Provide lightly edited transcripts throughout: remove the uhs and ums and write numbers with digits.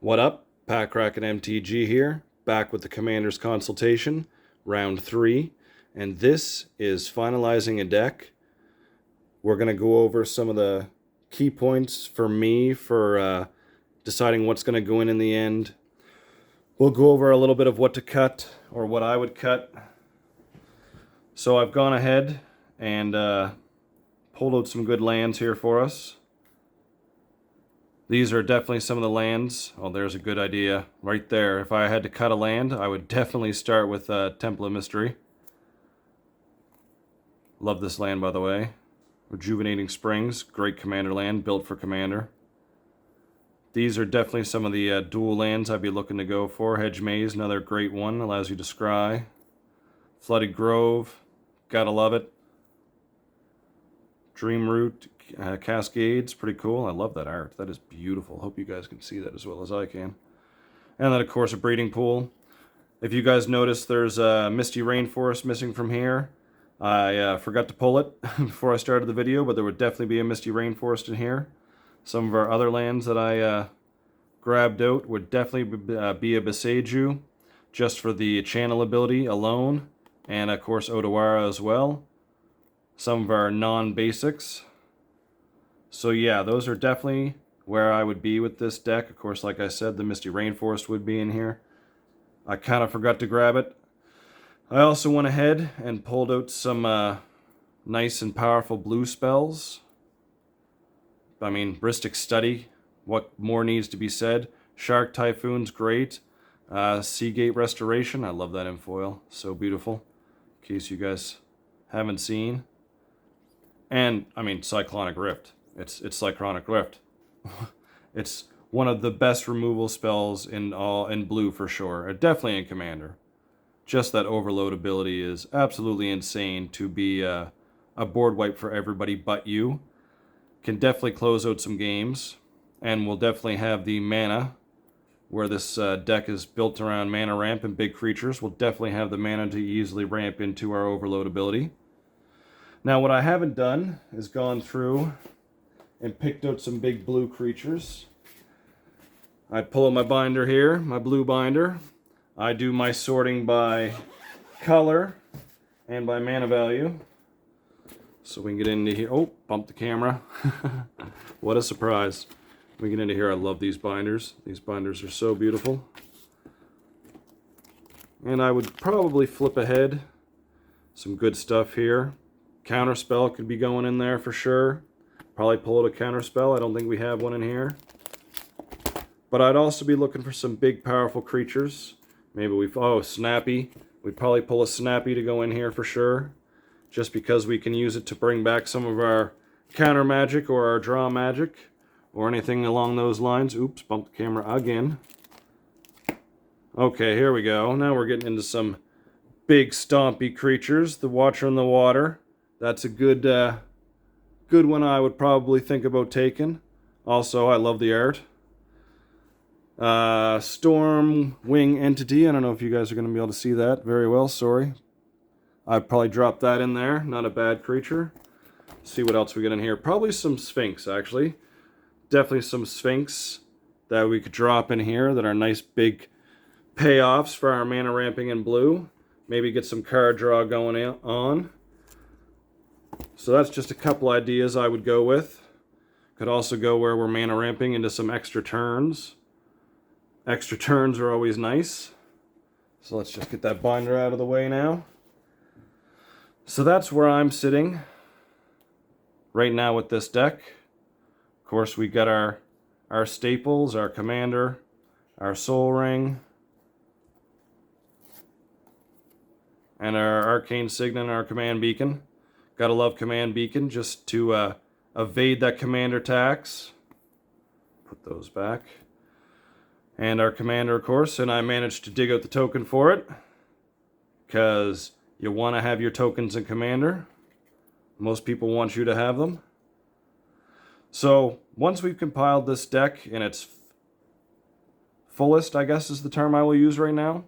What up? Packrack and MTG here, back with the Commander's Consultation, round 3, and this is finalizing a deck. We're going to go over some of the key points for me for deciding what's going to go in the end. We'll go over a little bit of what to cut, or what I would cut. So I've gone ahead and pulled out some good lands here for us. These are definitely some of the lands. Oh, there's a good idea right there. If I had to cut a land, I would definitely start with Temple of Mystery. Love this land, by the way. Rejuvenating Springs, great commander land, built for commander. These are definitely some of the dual lands I'd be looking to go for. Hedge Maze, another great one, allows you to scry. Flooded Grove, gotta love it. Dream Root, Cascades, pretty cool. I love that art. That is beautiful. Hope you guys can see that as well as I can. And then, of course, a breeding pool. If you guys notice, there's a Misty Rainforest missing from here. I forgot to pull it before I started the video, but there would definitely be a Misty Rainforest in here. Some of our other lands that I grabbed out would definitely be a Beseju, just for the channel ability alone. And, of course, Odawara as well. Some of our non-basics. So yeah, those are definitely where I would be with this deck. Of course, like I said, the Misty Rainforest would be in here. I kind of forgot to grab it. I also went ahead and pulled out some nice and powerful blue spells. I mean, Ristic Study, what more needs to be said? Shark Typhoon's great. Seagate Restoration, I love that in foil. So beautiful. In case you guys haven't seen. And, I mean, Cyclonic Rift. It's Cyclonic Rift. It's one of the best removal spells in blue for sure. Definitely in Commander. Just that overload ability is absolutely insane to be a board wipe for everybody but you. Can definitely close out some games. And we'll definitely have the mana, where this deck is built around mana ramp and big creatures. We'll definitely have the mana to easily ramp into our overload ability. Now, what I haven't done is gone through and picked out some big blue creatures. I pull out my binder here, my blue binder. I do my sorting by color and by mana value. So we can get into here. Oh, bumped the camera. What a surprise. We get into here. I love these binders. These binders are so beautiful. And I would probably flip ahead. Some good stuff here. Counterspell could be going in there for sure. Probably pull out a counterspell. I don't think we have one in here. But I'd also be looking for some big, powerful creatures. Maybe Snappy. We'd probably pull a Snappy to go in here for sure. Just because we can use it to bring back some of our counter magic or our draw magic. Or anything along those lines. Oops, bumped the camera again. Okay, here we go. Now we're getting into some big, stompy creatures. The Watcher in the Water. That's a good one I would probably think about taking. Also, I love the art. Storm Wing Entity. I don't know if you guys are going to be able to see that very well. Sorry. I'd probably drop that in there. Not a bad creature. See what else we get in here. Probably some Sphinx, actually. Definitely some Sphinx that we could drop in here that are nice big payoffs for our mana ramping in blue. Maybe get some card draw going on. So that's just a couple ideas I would go with. Could also go where we're mana ramping into some extra turns. Extra turns are always nice. So let's just get that binder out of the way now. So that's where I'm sitting right now with this deck. Of course, we got our staples, our Commander, our Soul Ring, and our Arcane Signet and our Command Beacon. Gotta love Command Beacon just to evade that Commander tax. Put those back. And our Commander, of course, and I managed to dig out the token for it. Because you want to have your tokens in Commander. Most people want you to have them. So, once we've compiled this deck in its fullest, I guess is the term I will use right now.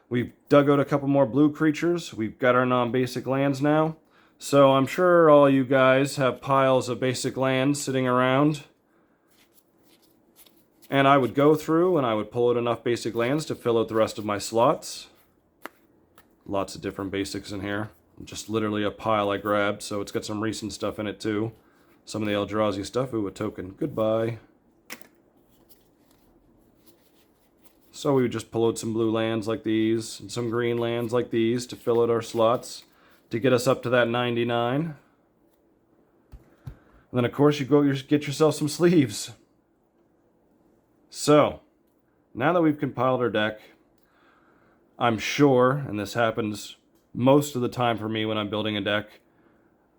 We've dug out a couple more blue creatures. We've got our non-basic lands now. So I'm sure all you guys have piles of basic lands sitting around. And I would go through and I would pull out enough basic lands to fill out the rest of my slots. Lots of different basics in here. Just literally a pile I grabbed, so it's got some recent stuff in it too. Some of the Eldrazi stuff. Ooh, a token. Goodbye. So we would just pull out some blue lands like these, and some green lands like these to fill out our slots, to get us up to that 99. And then of course you get yourself some sleeves. So, now that we've compiled our deck, I'm sure, and this happens most of the time for me when I'm building a deck,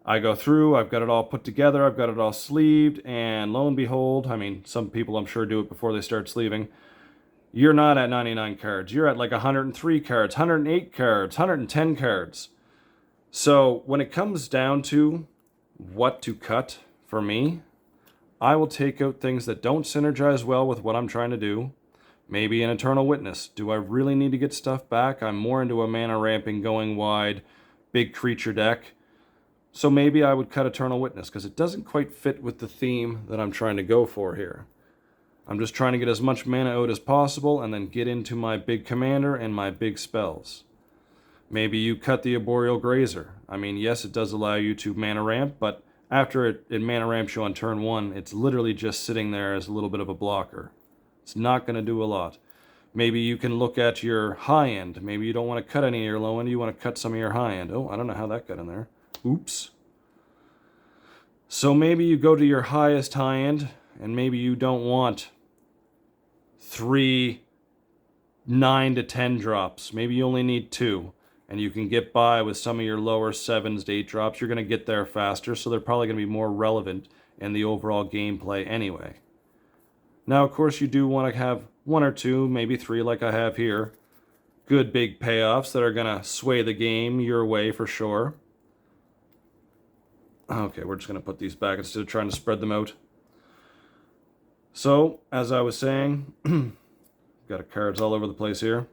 I go through, I've got it all put together, I've got it all sleeved, and lo and behold, I mean, some people I'm sure do it before they start sleeving, you're not at 99 cards. You're at like 103 cards, 108 cards, 110 cards. So when it comes down to what to cut for me, I will take out things that don't synergize well with what I'm trying to do. Maybe an Eternal Witness. Do I really need to get stuff back? I'm more into a mana ramping, going wide, big creature deck. So maybe I would cut Eternal Witness, because it doesn't quite fit with the theme that I'm trying to go for here. I'm just trying to get as much mana out as possible and then get into my big commander and my big spells. Maybe you cut the Arboreal Grazer. I mean, yes, it does allow you to mana ramp, but after it mana ramps you on turn 1, it's literally just sitting there as a little bit of a blocker. It's not going to do a lot. Maybe you can look at your high end. Maybe you don't want to cut any of your low end, you want to cut some of your high end. Oh, I don't know how that got in there. Oops. So maybe you go to your highest high end, and maybe you don't want 3 9 to 10 drops. Maybe you only need 2, and you can get by with some of your lower 7s to 8 drops. You're going to get there faster, so they're probably going to be more relevant in the overall gameplay anyway. Now, of course, you do want to have 1 or 2, maybe 3 like I have here. Good big payoffs that are going to sway the game your way for sure. Okay, we're just going to put these back instead of trying to spread them out. So, as I was saying, got cards all over the place here.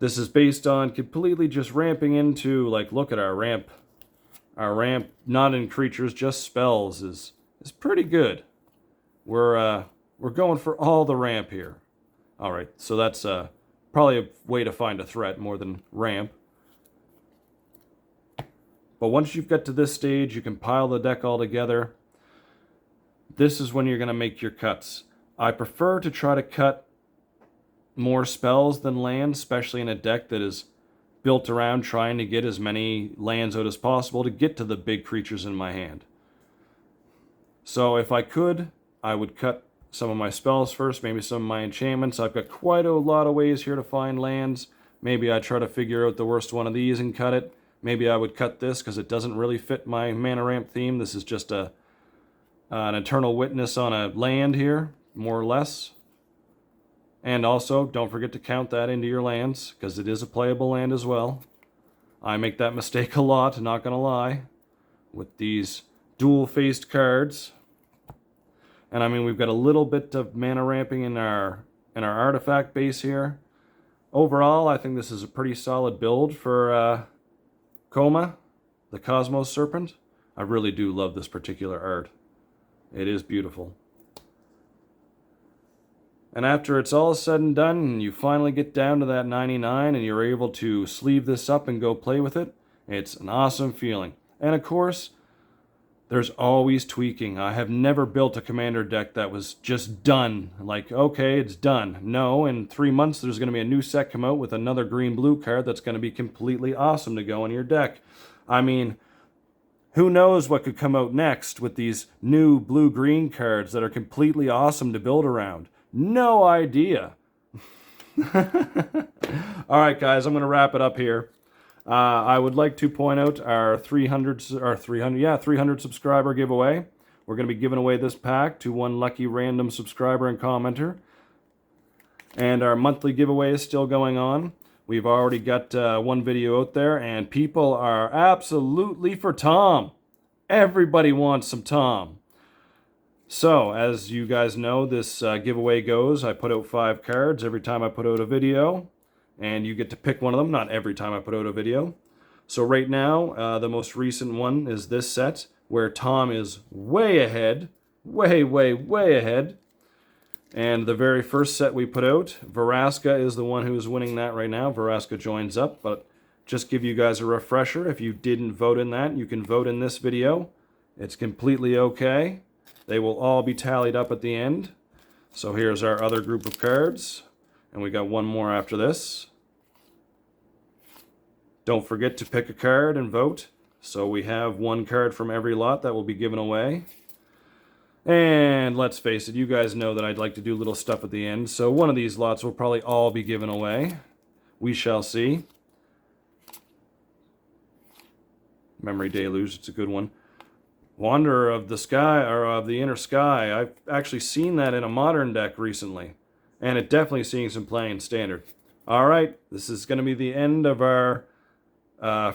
This is based on completely just ramping into, like, look at our ramp. Our ramp, not in creatures, just spells, is pretty good. We're going for all the ramp here. Alright, so that's probably a way to find a threat more than ramp. But once you've got to this stage, you can pile the deck all together. This is when you're going to make your cuts. I prefer to try to cut more spells than lands, especially in a deck that is built around trying to get as many lands out as possible to get to the big creatures in my hand. So if I could, I would cut some of my spells first, maybe some of my enchantments. I've got quite a lot of ways here to find lands. Maybe I try to figure out the worst one of these and cut it. Maybe I would cut this because it doesn't really fit my mana ramp theme. This is just an Eternal Witness on a land here, more or less. And also, don't forget to count that into your lands, because it is a playable land as well. I make that mistake a lot, not gonna lie, with these dual-faced cards. And I mean, we've got a little bit of mana ramping in our artifact base here. Overall, I think this is a pretty solid build for Koma, the Cosmos Serpent. I really do love this particular art. It is beautiful. And after it's all said and done, and you finally get down to that 99 and you're able to sleeve this up and go play with it, it's an awesome feeling. And of course, there's always tweaking. I have never built a commander deck that was just done. Like, okay, it's done. No, in 3 months there's going to be a new set come out with another green-blue card that's going to be completely awesome to go in your deck. I mean, who knows what could come out next with these new blue-green cards that are completely awesome to build around. No idea. Alright guys, I'm going to wrap it up here. I would like to point out our 300 subscriber giveaway. We're going to be giving away this pack to one lucky random subscriber and commenter. And our monthly giveaway is still going on. We've already got one video out there, and people are absolutely for Tom. Everybody wants some Tom. So, as you guys know, this giveaway goes. I put out 5 cards every time I put out a video. And you get to pick one of them, not every time I put out a video. So right now, the most recent one is this set, where Tom is way ahead. Way ahead. And the very first set we put out, Veraska is the one who's winning that right now. Veraska joins up, but just give you guys a refresher. If you didn't vote in that, you can vote in this video. It's completely okay. They will all be tallied up at the end. So here's our other group of cards. And we got one more after this. Don't forget to pick a card and vote. So we have one card from every lot that will be given away. And let's face it, you guys know that I'd like to do little stuff at the end. So one of these lots will probably all be given away. We shall see. Memory Deluge, it's a good one. Wanderer of the Sky, or of the Inner Sky. I've actually seen that in a modern deck recently. And it definitely seeing some play in Standard. Alright, this is going to be the end of our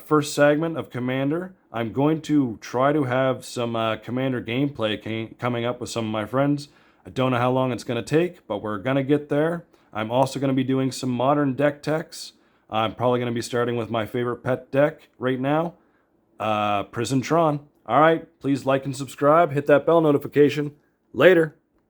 first segment of Commander. I'm going to try to have some Commander gameplay coming up with some of my friends. I don't know how long it's going to take, but we're going to get there. I'm also going to be doing some modern deck techs. I'm probably going to be starting with my favorite pet deck right now, Prison Tron. All right, please like and subscribe. Hit that bell notification. Later.